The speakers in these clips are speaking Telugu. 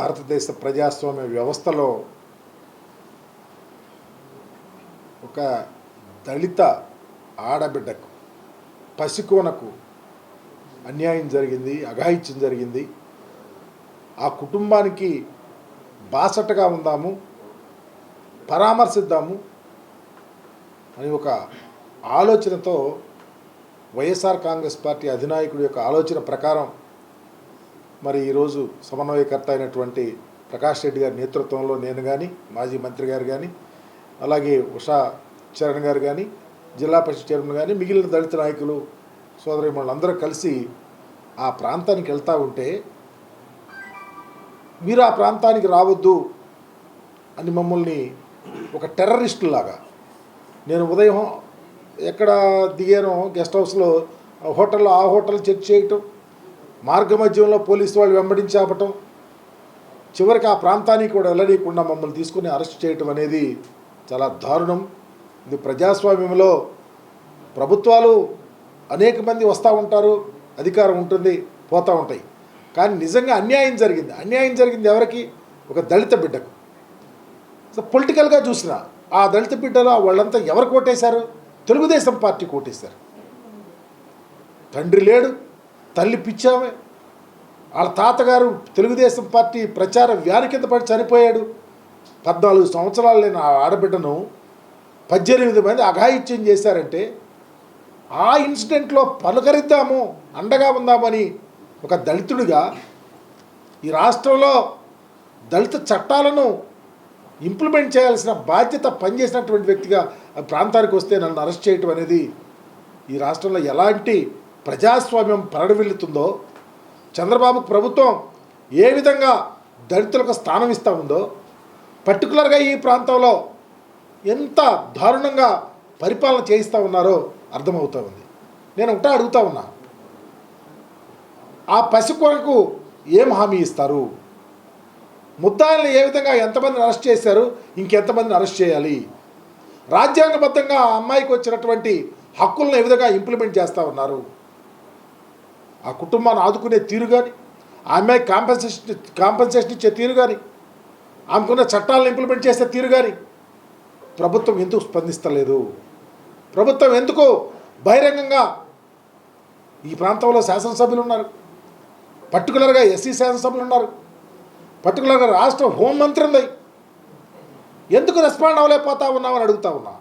భారతదేశ ప్రజాస్వామ్య వ్యవస్థలో ఒక దళిత ఆడబిడ్డకు పసికోనకు అన్యాయం జరిగింది, అఘాయిత్యం జరిగింది. ఆ కుటుంబానికి బాసటగా ఉందాము, పరామర్శిద్దాము అని ఒక ఆలోచనతో వైఎస్ఆర్ కాంగ్రెస్ పార్టీ అధినాయకుడి యొక్క ఆలోచన ప్రకారం మరి ఈరోజు సమన్వయకర్త అయినటువంటి ప్రకాష్ రెడ్డి గారి నేతృత్వంలో నేను కానీ, మాజీ మంత్రి గారు కానీ, అలాగే ఉషా చరణ్ గారు కానీ, జిల్లా పరిషత్ చైర్మన్ కానీ, మిగిలిన దళిత నాయకులు సోదరిమణులు అందరూ కలిసి ఆ ప్రాంతానికి వెళ్తూ ఉంటే మీరు ఆ ప్రాంతానికి రావద్దు అని మమ్మల్ని ఒక టెర్రరిస్టులాగా, నేను ఉదయం ఎక్కడ దిగానో గెస్ట్ హౌస్లో హోటల్లో ఆ హోటల్ చెక్ చేయటం, మార్గ మధ్యంలో పోలీసు వాళ్ళు వెంబడించి ఆపటం, చివరికి ఆ ప్రాంతానికి కూడా వెళ్ళనీయకుండా మమ్మల్ని తీసుకుని అరెస్ట్ చేయటం అనేది చాలా దారుణం. ఇది ప్రజాస్వామ్యంలో ప్రభుత్వాలు అనేక మంది వస్తూ ఉంటారు, అధికారం ఉంటుంది, పోతూ ఉంటాయి. కానీ నిజంగా అన్యాయం జరిగింది ఎవరికి? ఒక దళిత బిడ్డకు. సో పొలిటికల్గా చూసిన ఆ దళిత బిడ్డలో వాళ్ళంతా ఎవరు కోటేశారు? తెలుగుదేశం పార్టీ కోటేశారు. తండ్రి లేడు, తల్లి పిచ్చామే, వాళ్ళ తాతగారు తెలుగుదేశం పార్టీ ప్రచార వ్యాని కింద పడి చనిపోయాడు. 14 సంవత్సరాలు లేని ఆ ఆడబిడ్డను 18 మంది అఘాయిత్యం చేశారంటే ఆ ఇన్సిడెంట్లో పలకరిద్దాము, అండగా ఉందామని ఒక దళితుడిగా ఈ రాష్ట్రంలో దళిత చట్టాలను ఇంప్లిమెంట్ చేయాల్సిన బాధ్యత పనిచేసినటువంటి వ్యక్తిగా ప్రాంతానికి వస్తే నన్ను అరెస్ట్ చేయటం అనేది ఈ రాష్ట్రంలో ఎలాంటి ప్రజాస్వామ్యం పరడవిల్లుతుందో, చంద్రబాబు ప్రభుత్వం ఏ విధంగా దళితులకు స్థానం ఇస్తూ ఉందో, పర్టికులర్గా ఈ ప్రాంతంలో ఎంత దారుణంగా పరిపాలన చేయిస్తూ ఉన్నారో అర్థమవుతూ ఉంది. నేను ఒకటే అడుగుతా ఉన్నా, ఆ పసికొరకు ఏం హామీ ఇస్తారు? ముద్దాయిల్ని ఏ విధంగా ఎంతమందిని అరెస్ట్ చేశారు, ఇంకెంతమందిని అరెస్ట్ చేయాలి? రాజ్యాంగబద్ధంగా ఆ అమ్మాయికి వచ్చినటువంటి హక్కులను ఏ విధంగా ఇంప్లిమెంట్ చేస్తూ ఉన్నారు? ఆ కుటుంబాన్ని ఆదుకునే తీరు కానీ, ఆ అమ్మాయికి కాంపెన్సేషన్ ఇచ్చే తీరు కానీ, ఆమెకున్న చట్టాలను ఇంప్లిమెంట్ చేసే తీరు కానీ ప్రభుత్వం ఎందుకు స్పందిస్తలేదు? ప్రభుత్వం ఎందుకు బహిరంగంగా ఈ ప్రాంతంలో శాసనసభ్యులు ఉన్నారు, పర్టికులర్గా ఎస్సీ శాసనసభ్యులు ఉన్నారు, పర్టికులర్గా రాష్ట్ర హోంమంత్రి ఉంది, ఎందుకు రెస్పాండ్ అవ్వలేకపోతా ఉన్నామని అడుగుతా ఉన్నా.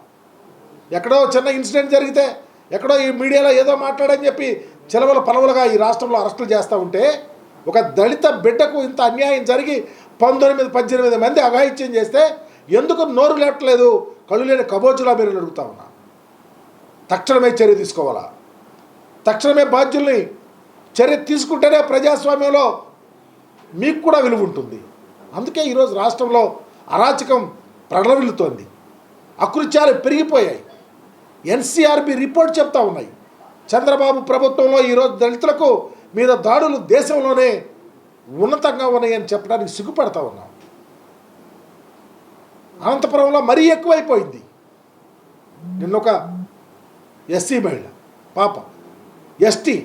ఎక్కడో చిన్న ఇన్సిడెంట్ జరిగితే ఎక్కడో ఈ మీడియాలో ఏదో మాట్లాడని చెప్పి చెలవల పలవలుగా ఈ రాష్ట్రంలో అరెస్టులు చేస్తూ ఉంటే, ఒక దళిత బిడ్డకు ఇంత అన్యాయం జరిగి 18 మంది అఘాయిత్యం చేస్తే ఎందుకు నోరు లేట్లేదు? కళ్ళు లేని కబోజులా మీరు అడుగుతా ఉన్నా. తక్షణమే చర్య తీసుకోవాలా? తక్షణమే బాధ్యుల్ని చర్య తీసుకుంటేనే ప్రజాస్వామ్యంలో మీకు కూడా విలువ ఉంటుంది. అందుకే ఈరోజు రాష్ట్రంలో అరాచకం ప్రళవిల్లుతోంది, అకృత్యాలు పెరిగిపోయాయి. ఎన్సీఆర్బీ రిపోర్ట్ చెప్తా ఉన్నాయి, చంద్రబాబు ప్రభుత్వంలో ఈరోజు దళితులకు మీద దాడులు దేశంలోనే ఉన్నతంగా ఉన్నాయని చెప్పడానికి సిగ్గుపడతా ఉన్నాం. అనంతపురంలో మరీ ఎక్కువైపోయింది. నిన్నొక ఎస్సీ మహిళ పాప, ఎస్టీ,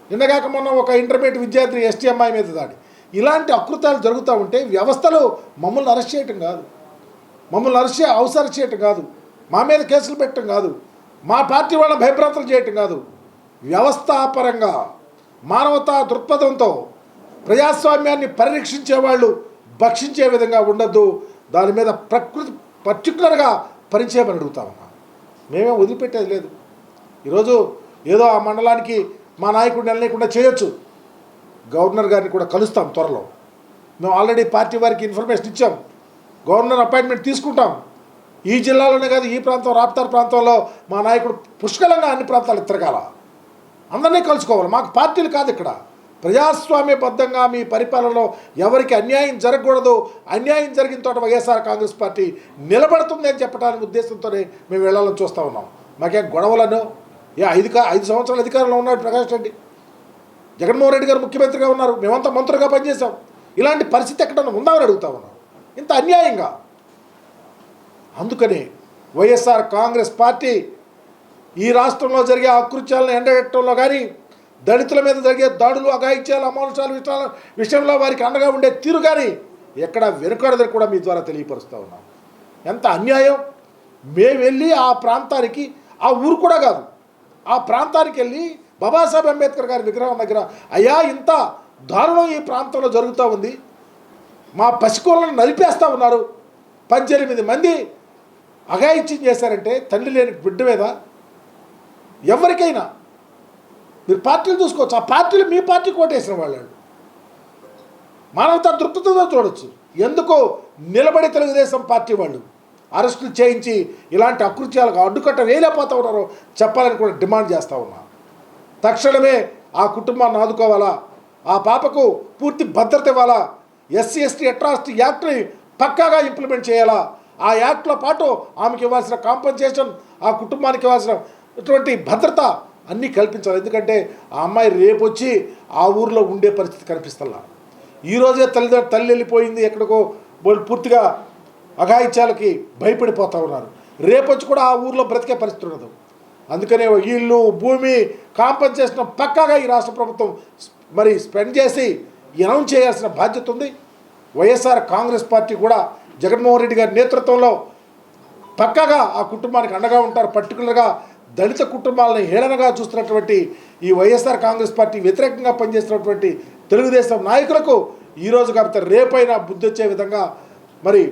నిన్నగాక మొన్న ఒక ఇంటర్మీడియట్ విద్యార్థి ఎస్టీ అమ్మాయి మీద దాడి. ఇలాంటి అకృత్యాలు జరుగుతూ ఉంటే వ్యవస్థలు మమ్మల్ని అరెస్ట్ చేయటం కాదు, మమ్మల్ని అరెస్ట్ చేయటం కాదు, మా మీద కేసులు పెట్టడం కాదు, మా పార్టీ వాళ్ళని భయభ్రాంతులు చేయటం కాదు, వ్యవస్థాపరంగా మానవతా దృక్పథంతో ప్రజాస్వామ్యాన్ని పరిరక్షించే వాళ్ళు భక్షించే విధంగా ఉండొద్దు. దాని మీద పర్టికులర్గా పనిచేయమని అడుగుతా ఉన్నా. మేమేం వదిలిపెట్టేది లేదు. ఈరోజు ఏదో ఆ మండలానికి మా నాయకుడిని వెళ్ళకుండా చేయొచ్చు. గవర్నర్ గారిని కూడా కలుస్తాం త్వరలో. మేము ఆల్రెడీ పార్టీ వారికి ఇన్ఫర్మేషన్ ఇచ్చాం, గవర్నర్ అపాయింట్మెంట్ తీసుకుంటాం. ఈ జిల్లాలోనే కాదు, ఈ ప్రాంతం రాప్తార్ ప్రాంతంలో మా నాయకుడు పుష్కలంగా అన్ని ప్రాంతాలు తిరగాల, అందరినీ కలుసుకోవాలి. మాకు పార్టీలు కాదు, ఇక్కడ ప్రజాస్వామ్యబద్ధంగా మీ పరిపాలనలో ఎవరికి అన్యాయం జరగకూడదు, అన్యాయం జరిగిన తోట వైఎస్ఆర్ కాంగ్రెస్ పార్టీ నిలబడుతుంది అని చెప్పడానికి ఉద్దేశంతోనే మేము వెళ్ళాలని చూస్తూ ఉన్నాం. మాకేం గొడవలను 5 సంవత్సరాల అధికారంలో ఉన్నాడు ప్రకాష్ రెడ్డి, జగన్మోహన్ రెడ్డి గారు ముఖ్యమంత్రిగా ఉన్నారు, మేమంతా మంత్రులుగా పనిచేసాం. ఇలాంటి పరిస్థితి ఎక్కడన్నా ఉందామని అడుగుతా ఉన్నాం, ఇంత అన్యాయంగా. అందుకని వైఎస్ఆర్ కాంగ్రెస్ పార్టీ ఈ రాష్ట్రంలో జరిగే అకృత్యాలను ఎండగట్టడంలో కానీ, దళితుల మీద జరిగే దాడులు, అఘాయిత్యాలు, అమానుషాలు విషయంలో వారికి అండగా ఉండే తీరు కానీ ఎక్కడ వెనుకడదని కూడా మీ ద్వారా తెలియపరుస్తూ ఉన్నాం. ఎంత అన్యాయం! మేము వెళ్ళి ఆ ప్రాంతానికి, ఆ ఊరు కూడా కాదు, ఆ ప్రాంతానికి వెళ్ళి బాబాసాహెబ్ అంబేద్కర్ గారి విగ్రహం దగ్గర, అయ్యా ఇంత దారుణం ఈ ప్రాంతంలో జరుగుతూ ఉంది, మా పసికోళ్ళను నలిపేస్తూ ఉన్నారు, 18 మంది అఘాయిత్యం చేశారంటే తల్లి లేని బిడ్డ మీద ఎవరికైనా మీరు పార్టీలు చూసుకోవచ్చు. ఆ పార్టీలు మీ పార్టీ కోటేసిన వాళ్ళు మానవతా దృక్పథంతో చూడొచ్చు. ఎందుకో నిలబడి తెలుగుదేశం పార్టీ వాళ్ళు అరెస్టులు చేయించి ఇలాంటి అకృత్యాలకు అడ్డుకట్ట వేయలేకపోతూ ఉన్నారో చెప్పాలని కూడా డిమాండ్ చేస్తూ ఉన్నా. తక్షణమే ఆ కుటుంబాన్ని ఆదుకోవాలా, ఆ పాపకు పూర్తి భద్రత ఇవ్వాలా, ఎస్సీ ఎస్టీ అట్రాసిటీ యాక్ట్ని పక్కాగా ఇంప్లిమెంట్ చేయాలా, ఆ యాక్ట్లో పాటు ఆమెకి ఇవ్వాల్సిన కాంపన్సేషన్, ఆ కుటుంబానికి ఇవ్వాల్సినటువంటి భద్రత అన్నీ కల్పించాలి. ఎందుకంటే ఆ అమ్మాయి రేపు వచ్చి ఆ ఊరిలో ఉండే పరిస్థితి కనిపిస్తలా. ఈరోజే తల్లి వెళ్ళిపోయింది ఎక్కడికో, వాళ్ళు పూర్తిగా అఘాయిత్యాలకి భయపడిపోతూ ఉన్నారు. రేపొచ్చి కూడా ఆ ఊర్లో బ్రతికే పరిస్థితి ఉండదు. అందుకనే ఇల్లు, భూమి కాంపన్సేషన్ పక్కాగా ఈ రాష్ట్ర ప్రభుత్వం మరి స్పెండ్ చేసి అనౌన్స్ చేయాల్సిన బాధ్యత ఉంది. వైఎస్ఆర్ కాంగ్రెస్ పార్టీ కూడా జగన్మోహన్ రెడ్డి గారి నేతృత్వంలో పక్కాగా ఆ కుటుంబానికి అండగా ఉంటారు. పర్టికులర్గా దళిత కుటుంబాలను హేళనగా చూస్తున్నటువంటి ఈ వైఎస్ఆర్ కాంగ్రెస్ పార్టీ వ్యతిరేకంగా పనిచేస్తున్నటువంటి తెలుగుదేశం నాయకులకు ఈరోజు కాకపోతే రేపైనా బుద్ధి వచ్చే విధంగా మరి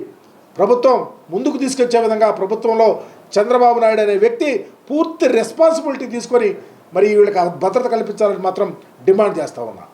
ప్రభుత్వం ముందుకు తీసుకొచ్చే విధంగా ప్రభుత్వంలో చంద్రబాబు నాయుడు అనే వ్యక్తి పూర్తి రెస్పాన్సిబిలిటీ తీసుకొని మరి వీళ్ళకి భద్రత కల్పించాలని మాత్రం డిమాండ్ చేస్తూ ఉన్నా.